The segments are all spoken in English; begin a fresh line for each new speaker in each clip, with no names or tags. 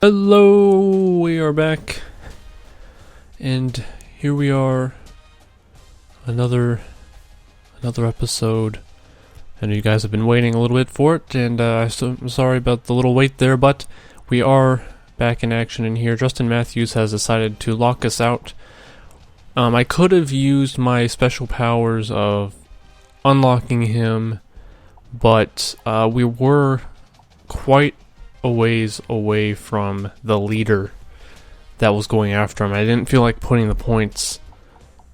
Hello, we are back, and here we are, another episode. I know you guys have been waiting a little bit for it, and I'm sorry about the little wait there, but we are back in action in here. Justin Matthews has decided to lock us out. I could have used my special powers of unlocking him, but we were quite a ways away from the leader that was going after him. I didn't feel like putting the points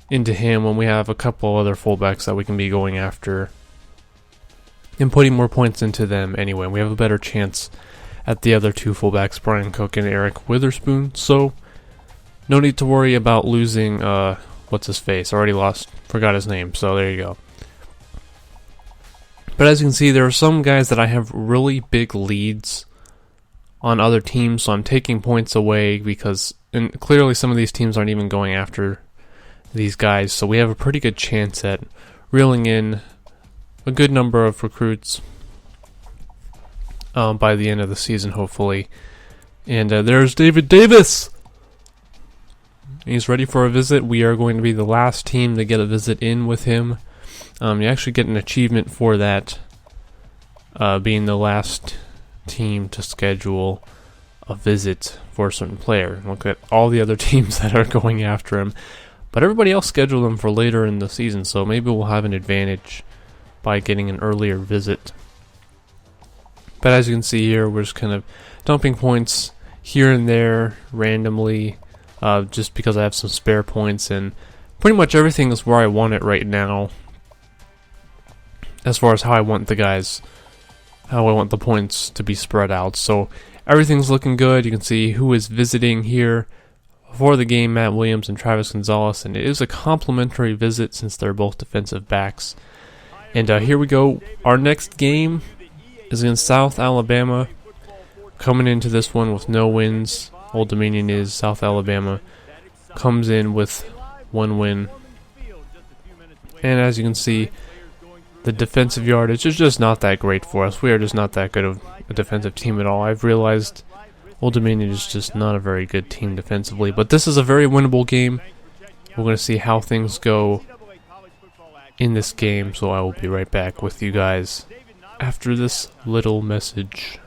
into him when we have a couple other fullbacks that we can be going after and putting more points into them anyway. We have a better chance at the other two fullbacks, Brian Cook and Eric Witherspoon, so no need to worry about losing what's his face. Forgot his name, so there you go. But as you can see, there are some guys that I have really big leads on other teams, so I'm taking points away because clearly some of these teams aren't even going after these guys, so we have a pretty good chance at reeling in a good number of recruits by the end of the season, hopefully. And there's David Davis! He's ready for a visit. We are going to be the last team to get a visit in with him. You actually get an achievement for that, being the last team to schedule a visit for a certain player. Look at all the other teams that are going after him, but everybody else scheduled them for later in the season, so maybe we'll have an advantage by getting an earlier visit. But as you can see here, we're just kind of dumping points here and there randomly, just because I have some spare points, and pretty much everything is where I want it right now as far as how I want the points to be spread out. So everything's looking good. You can see who is visiting here for the game: Matt Williams and Travis Gonzalez, and it is a complimentary visit since they're both defensive backs. And here we go. Our next game is against South Alabama. Coming into this one with no wins. Old Dominion is. South Alabama comes in with one win. And as you can see, the defensive yardage is just not that great for us. We are just not that good of a defensive team at all. I've realized Old Dominion is just not a very good team defensively. But this is a very winnable game. We're going to see how things go in this game. So I will be right back with you guys after this little message.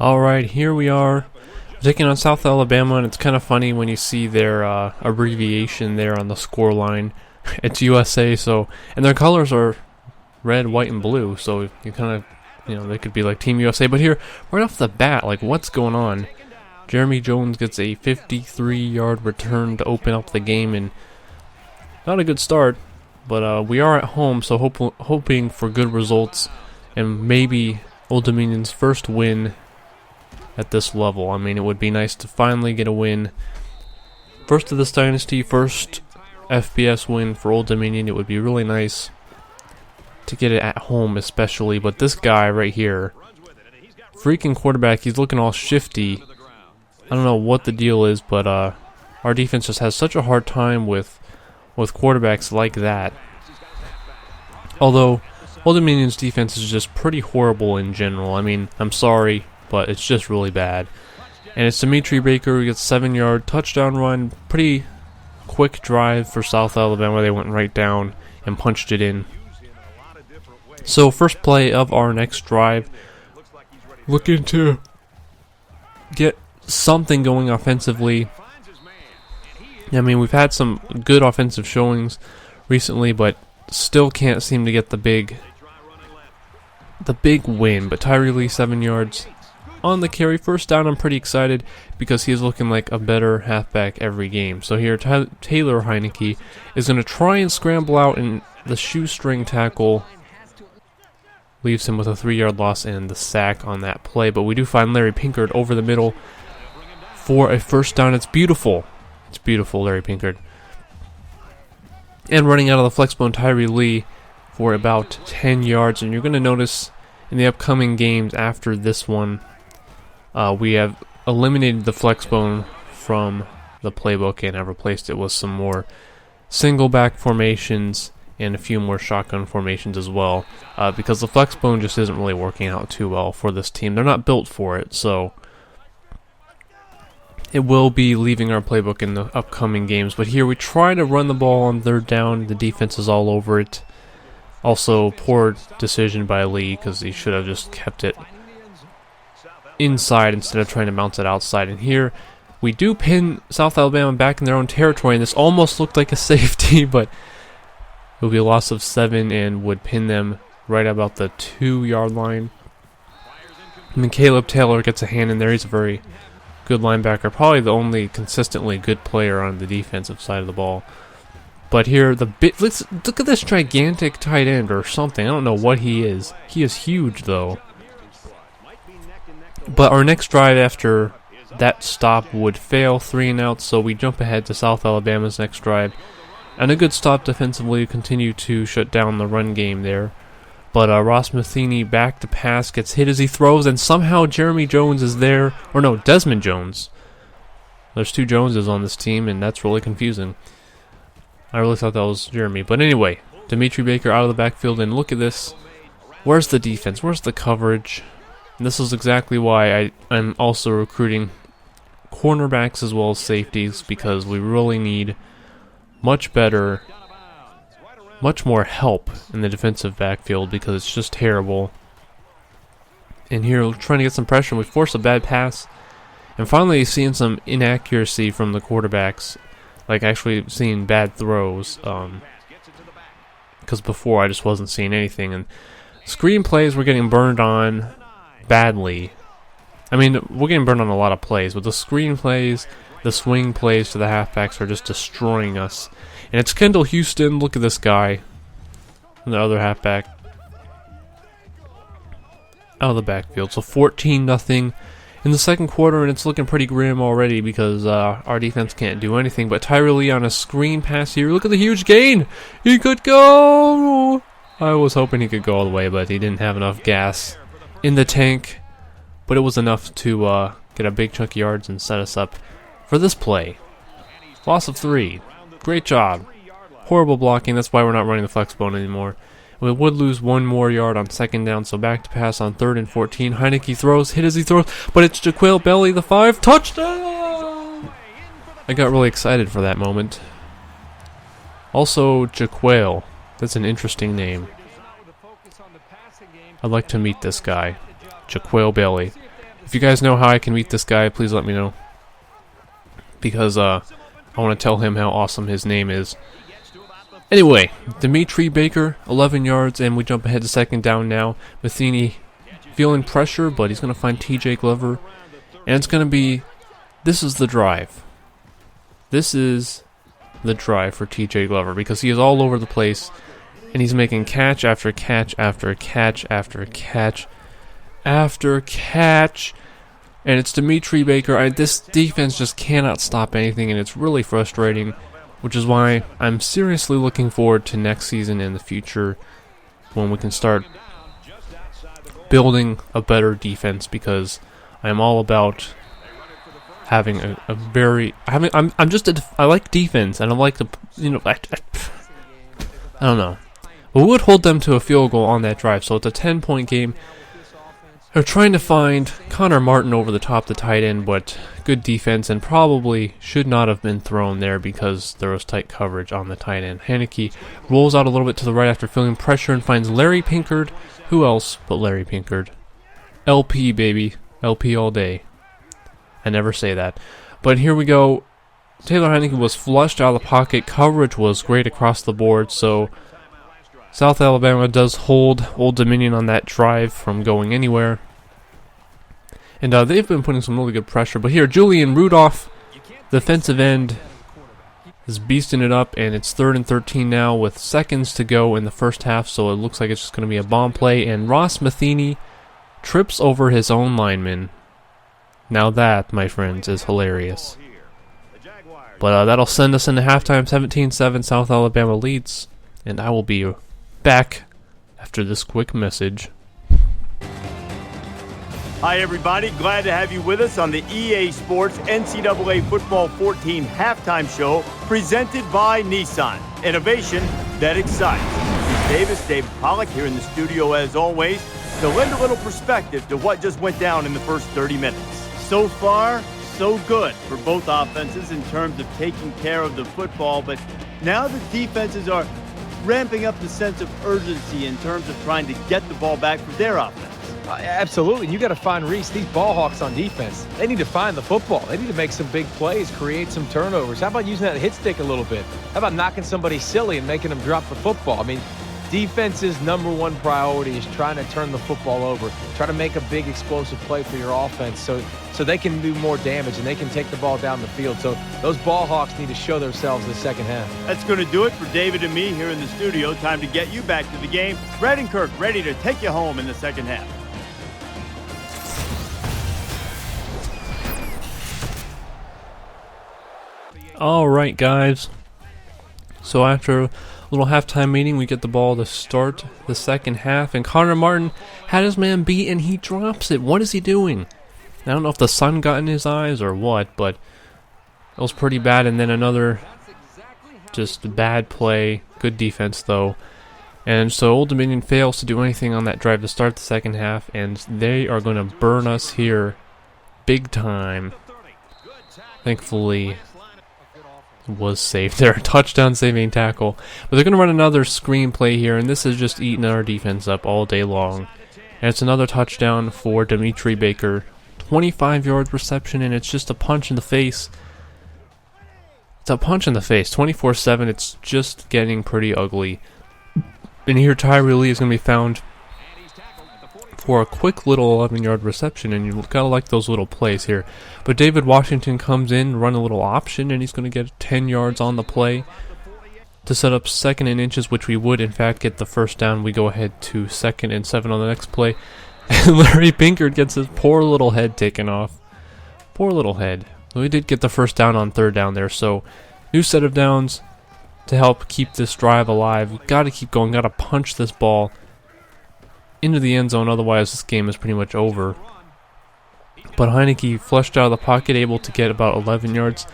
Alright, here we are, taking on South Alabama, and it's kind of funny when you see their abbreviation there on the score line. It's USA, and their colors are red, white, and blue, so you kind of, they could be like Team USA. But here, right off the bat, like, what's going on? Jeremy Jones gets a 53-yard return to open up the game, and not a good start, but we are at home, so hoping for good results, and maybe Old Dominion's first win at this level. I mean, it would be nice to finally get a win. First of this dynasty, first FBS win for Old Dominion. It would be really nice to get it at home especially, but this guy right here, freaking quarterback, he's looking all shifty. I don't know what the deal is, but our defense just has such a hard time with quarterbacks like that. Although Old Dominion's defense is just pretty horrible in general. I mean, I'm sorry, but it's just really bad. And it's Dimitri Baker who gets 7-yard touchdown run. Pretty quick drive for South Alabama. They went right down and punched it in. So first play of our next drive, looking to get something going offensively. I mean, we've had some good offensive showings recently, but still can't seem to get the big win. But Tyree Lee, 7 yards on the carry. First down, I'm pretty excited because he is looking like a better halfback every game. So here, Taylor Heineke is going to try and scramble out in the shoestring tackle leaves him with a 3-yard loss and the sack on that play. But we do find Larry Pinkard over the middle for a first down. It's beautiful. It's beautiful, Larry Pinkard. And running out of the flex bone, Tyree Lee for about 10 yards. And you're going to notice in the upcoming games after this one, we have eliminated the flex bone from the playbook and have replaced it with some more single back formations and a few more shotgun formations as well, because the flex bone just isn't really working out too well for this team. They're not built for it, so it will be leaving our playbook in the upcoming games. But here we try to run the ball on 3rd down. The defense is all over it. Also, poor decision by Lee, because he should have just kept it inside instead of trying to bounce it outside. And here we do pin South Alabama back in their own territory, and this almost looked like a safety, but it would be a loss of 7 and would pin them right about the 2-yard line. And then Caleb Taylor gets a hand in there. He's a very good linebacker, probably the only consistently good player on the defensive side of the ball. But here, let's look at this gigantic tight end or something. I don't know what he is. He is huge, though. But our next drive after that stop would fail, 3 and out, so we jump ahead to South Alabama's next drive. And a good stop defensively, continue to shut down the run game there. But Ross Matheny back to pass, gets hit as he throws, and somehow Jeremy Jones is there. Or no, Desmond Jones. There's 2 Joneses on this team, and that's really confusing. I really thought that was Jeremy. But anyway, Dimitri Baker out of the backfield, and look at this. Where's the defense? Where's the coverage? And this is exactly why I'm also recruiting cornerbacks as well as safeties, because we really need much more help in the defensive backfield, because it's just terrible. And here we're trying to get some pressure, and we force a bad pass. And finally seeing some inaccuracy from the quarterbacks, like actually seeing bad throws, because before I just wasn't seeing anything. And screen plays we're getting burned on badly. I mean, we're getting burned on a lot of plays, but the screen plays, the swing plays to the halfbacks are just destroying us. And it's Kendall Houston. Look at this guy. The other halfback. Out of the backfield. So 14-0 in the second quarter, and it's looking pretty grim already because our defense can't do anything. But Tyree Lee on a screen pass here. Look at the huge gain. He could go. I was hoping he could go all the way, but he didn't have enough gas in the tank. But it was enough to get a big chunk of yards and set us up for this play. Loss of 3. Great job. Horrible blocking. That's why we're not running the flex bone anymore. We would lose 1 more yard on 2nd down, so back to pass on 3rd and 14. Heineke throws, hit as he throws, but it's Jaquale Belly, the 5. Touchdown! I got really excited for that moment. Also, Jaquale. That's an interesting name. I'd like to meet this guy. Jaquale Belly. If you guys know how I can meet this guy, please let me know. Because, I want to tell him how awesome his name is. Anyway, Dimitri Baker, 11 yards, and we jump ahead to 2nd down now. Matheny feeling pressure, but he's going to find TJ Glover. And it's going to be, this is the drive. This is the drive for TJ Glover, because he is all over the place, and he's making catch after catch after catch after catch after catch. And it's Dimitri Baker. This defense just cannot stop anything, and it's really frustrating, which is why I'm seriously looking forward to next season and the future when we can start building a better defense, because I'm all about having a very... I like defense, and I like to, I don't know. But we would hold them to a field goal on that drive, so it's a 10-point game. They're trying to find Connor Martin over the top, the tight end, but good defense, and probably should not have been thrown there because there was tight coverage on the tight end. Heineke rolls out a little bit to the right after feeling pressure and finds Larry Pinkard. Who else but Larry Pinkard? LP, baby. LP all day. I never say that. But here we go. Taylor Heineke was flushed out of the pocket. Coverage was great across the board, so South Alabama does hold Old Dominion on that drive from going anywhere. And they've been putting some really good pressure. But here, Julian Rudolph, defensive end, is beasting it up, and it's 3rd and 13 now with seconds to go in the first half, so it looks like it's just going to be a bomb play, and Ross Matheny trips over his own lineman. Now that, my friends, is hilarious. But that'll send us into halftime. 17-7, South Alabama leads, and I will be back after this quick message.
Hi everybody, glad to have you with us on the EA Sports NCAA Football 14 halftime show presented by Nissan. Innovation that excites. David Pollock here in the studio as always to lend a little perspective to what just went down in the first 30 minutes. So far, so good for both offenses in terms of taking care of the football, but now the defenses are ramping up the sense of urgency in terms of trying to get the ball back for their offense.
Absolutely. You got to find Reese. These ball hawks on defense, they need to find the football. They need to make some big plays, create some turnovers. How about using that hit stick a little bit? How about knocking somebody silly and making them drop the football? I mean, defense's #1 priority is trying to turn the football over, try to make a big explosive play for your offense so they can do more damage and they can take the ball down the field. So those ball hawks need to show themselves in the second half.
That's going to do it for David and me here in the studio. Time to get you back to the game. Brad and Kirk ready to take you home in the second half.
Alright guys, so after a little halftime meeting, we get the ball to start the second half, and Connor Martin had his man beat and he drops it. What is he doing? I don't know if the sun got in his eyes or what, but it was pretty bad. And then another just bad play, good defense though. And so Old Dominion fails to do anything on that drive to start the second half, and they are going to burn us here big time. Thankfully was saved there, touchdown saving tackle, but they're going to run another screen play here, and this is just eating our defense up all day long. And it's another touchdown for Dimitri Baker, 25-yard reception, and it's just a punch in the face. It's a punch in the face, 24-7. It's just getting pretty ugly. And here Tyree Lee is going to be found for a quick little 11-yard reception, and you gotta like those little plays here. But David Washington comes in, run a little option, and he's going to get 10 yards on the play to set up 2nd and inches, which we would in fact get the first down. We go ahead to 2nd and 7 on the next play, and Larry Pinkard gets his poor little head taken off. Poor little head. We did get the first down on 3rd down there, so new set of downs to help keep this drive alive. We've got to keep going, got to punch this ball into the end zone, otherwise this game is pretty much over. But Heineke flushed out of the pocket, able to get about 11 yards.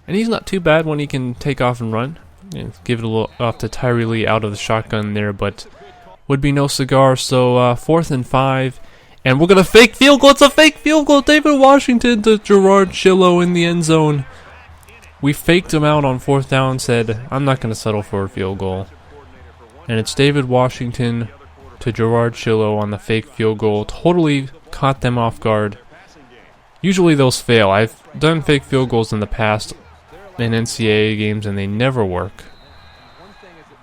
And he's not too bad when he can take off and run. And give it a little off to Tyree Lee out of the shotgun there, but would be no cigar. So 4th and 5. And we're going to fake field goal. It's a fake field goal. David Washington to Gerard Shillow in the end zone. We faked him out on 4th down, said, I'm not going to settle for a field goal. And it's David Washington to Gerard Shillow on the fake field goal. Totally caught them off guard. Usually those fail. I've done fake field goals in the past in NCAA games and they never work.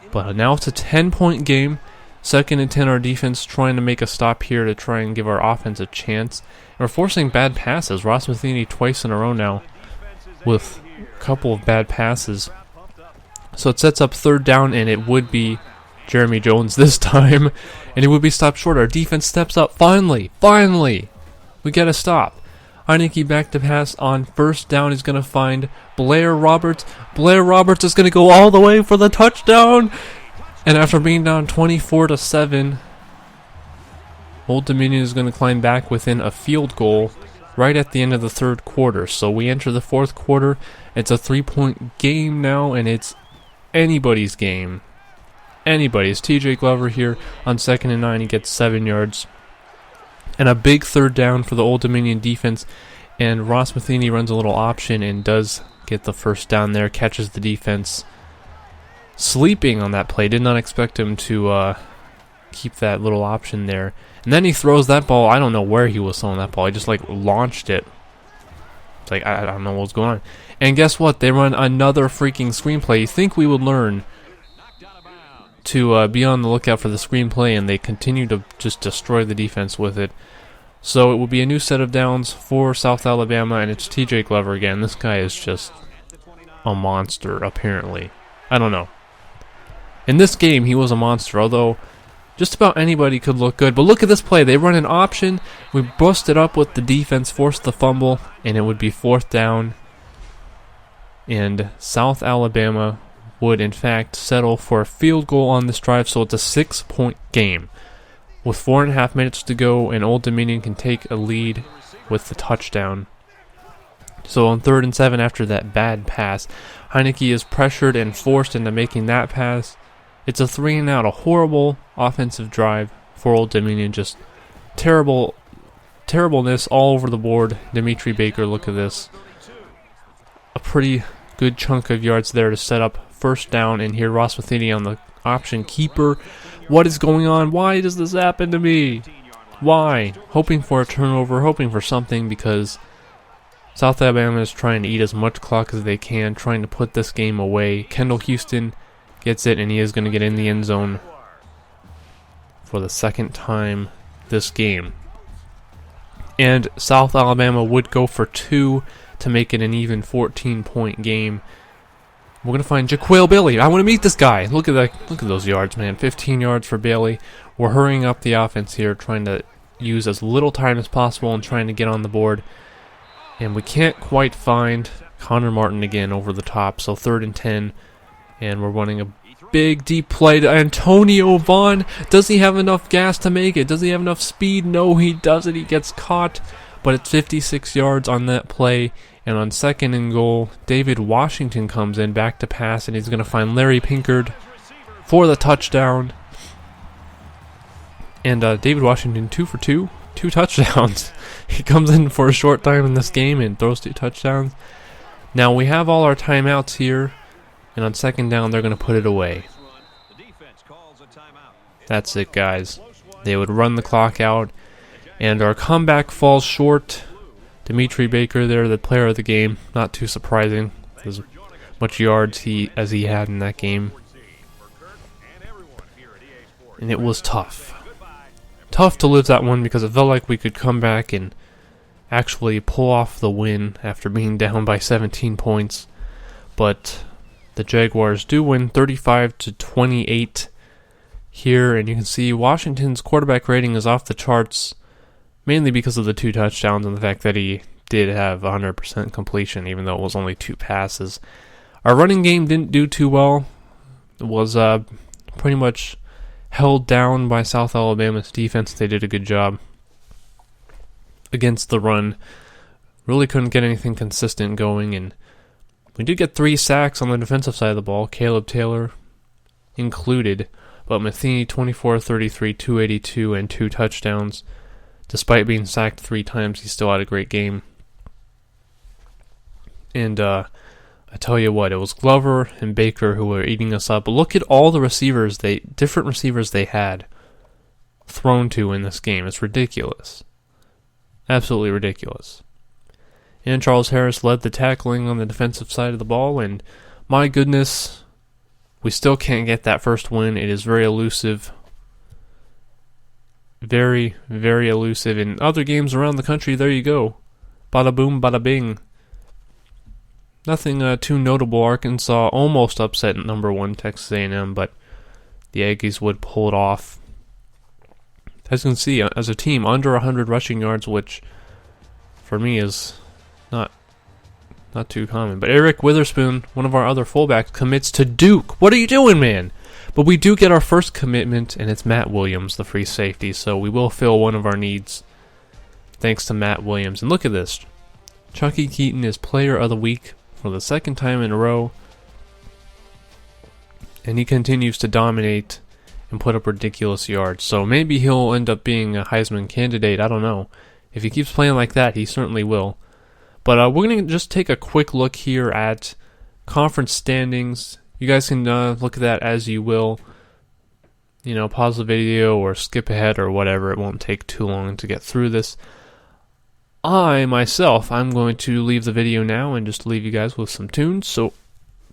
But now it's a 10-point game. 2nd and 10, our defense trying to make a stop here to try and give our offense a chance. And we're forcing bad passes. Ross Matheny twice in a row now with a couple of bad passes. So it sets up 3rd down, and it would be Jeremy Jones this time, and it would be stopped short. Our defense steps up. Finally, we get a stop. Heineke back to pass on 1st down. He's going to find Blair Roberts. Blair Roberts is going to go all the way for the touchdown. And after being down 24-7, Old Dominion is going to climb back within a field goal right at the end of the 3rd quarter. So we enter the 4th quarter. It's a 3-point game now, and it's anybody's game. Anybody's. TJ Glover here on 2nd and 9. He gets 7 yards. And a big 3rd down for the Old Dominion defense. And Ross Matheny runs a little option and does get the first down there. Catches the defense sleeping on that play. Did not expect him to keep that little option there. And then he throws that ball. I don't know where he was throwing that ball. He just launched it. It's like, I don't know what's going on. And guess what? They run another freaking screenplay. You think we would learn to be on the lookout for the screenplay, and they continue to just destroy the defense with it. So it will be a new set of downs for South Alabama, and it's TJ Glover again. This guy is just a monster, apparently. I don't know. In this game, he was a monster, although just about anybody could look good. But look at this play. They run an option. We busted up with the defense, forced the fumble, and it would be 4th down. And South Alabama would, in fact, settle for a field goal on this drive, so it's a 6-point game. With 4.5 minutes to go, and Old Dominion can take a lead with the touchdown. So on 3rd and 7 after that bad pass, Heineke is pressured and forced into making that pass. It's a 3-and-out, a horrible offensive drive for Old Dominion. Just terribleness all over the board. Dimitri Baker, look at this. A pretty good chunk of yards there to set up 1st down, and here Ross Matheny on the option keeper. What is going on? Why does this happen to me? Why? Hoping for a turnover, hoping for something, because South Alabama is trying to eat as much clock as they can, trying to put this game away. Kendall Houston gets it, and he is going to get in the end zone for the 2nd time this game. And South Alabama would go for 2 to make it an even 14-point game. We're going to find Jaquil Bailey. I want to meet this guy. Look at that. Look at those yards, man. 15 yards for Bailey. We're hurrying up the offense here, trying to use as little time as possible and trying to get on the board. And we can't quite find Connor Martin again over the top. So 3rd and 10. And we're running a big, deep play to Antonio Vaughn. Does he have enough gas to make it? Does he have enough speed? No, he doesn't. He gets caught. But it's 56 yards on that play. And on 2nd and goal, David Washington comes in back to pass, and he's going to find Larry Pinkard for the touchdown. And David Washington, 2 for 2, 2 touchdowns. He comes in for a short time in this game and throws 2 touchdowns. Now we have all our timeouts here, and on 2nd down, they're going to put it away. That's it, guys. They would run the clock out, and our comeback falls short. Dimitri Baker there, the player of the game. Not too surprising, as much yards as he had in that game. And it was tough. Tough to lose that one because it felt like we could come back and actually pull off the win after being down by 17 points. But the Jaguars do win 35-28 here, and you can see Washington's quarterback rating is off the charts, mainly because of the 2 touchdowns and the fact that he did have 100% completion, even though it was only 2 passes. Our running game didn't do too well. It was pretty much held down by South Alabama's defense. They did a good job against the run. Really couldn't get anything consistent going, and we did get 3 sacks on the defensive side of the ball, Caleb Taylor included, but Matheny 24-33, 282, and 2 touchdowns. Despite being sacked 3 times, he still had a great game. And I tell you what, it was Glover and Baker who were eating us up. But look at all the different receivers they had thrown to in this game. It's ridiculous. Absolutely ridiculous. And Charles Harris led the tackling on the defensive side of the ball. And my goodness, we still can't get that first win. It is very elusive. Very, very elusive. In other games around the country, there you go. Bada boom, bada bing. Nothing too notable. Arkansas almost upset number 1 Texas A&M, but the Aggies would pull it off. As you can see, as a team, under 100 rushing yards, which for me is not too common. But Eric Witherspoon, one of our other fullbacks, commits to Duke. What are you doing, man? But we do get our first commitment, and it's Matt Williams, the free safety, so we will fill one of our needs thanks to Matt Williams. And look at this. Chucky Keaton is Player of the Week for the 2nd time in a row, and he continues to dominate and put up ridiculous yards. So maybe he'll end up being a Heisman candidate. I don't know. If he keeps playing like that, he certainly will. But we're going to just take a quick look here at conference standings. You guys can look at that as you will. You know, pause the video or skip ahead or whatever. It won't take too long to get through this. I'm going to leave the video now and just leave you guys with some tunes. So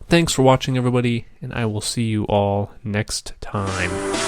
thanks for watching, everybody, and I will see you all next time.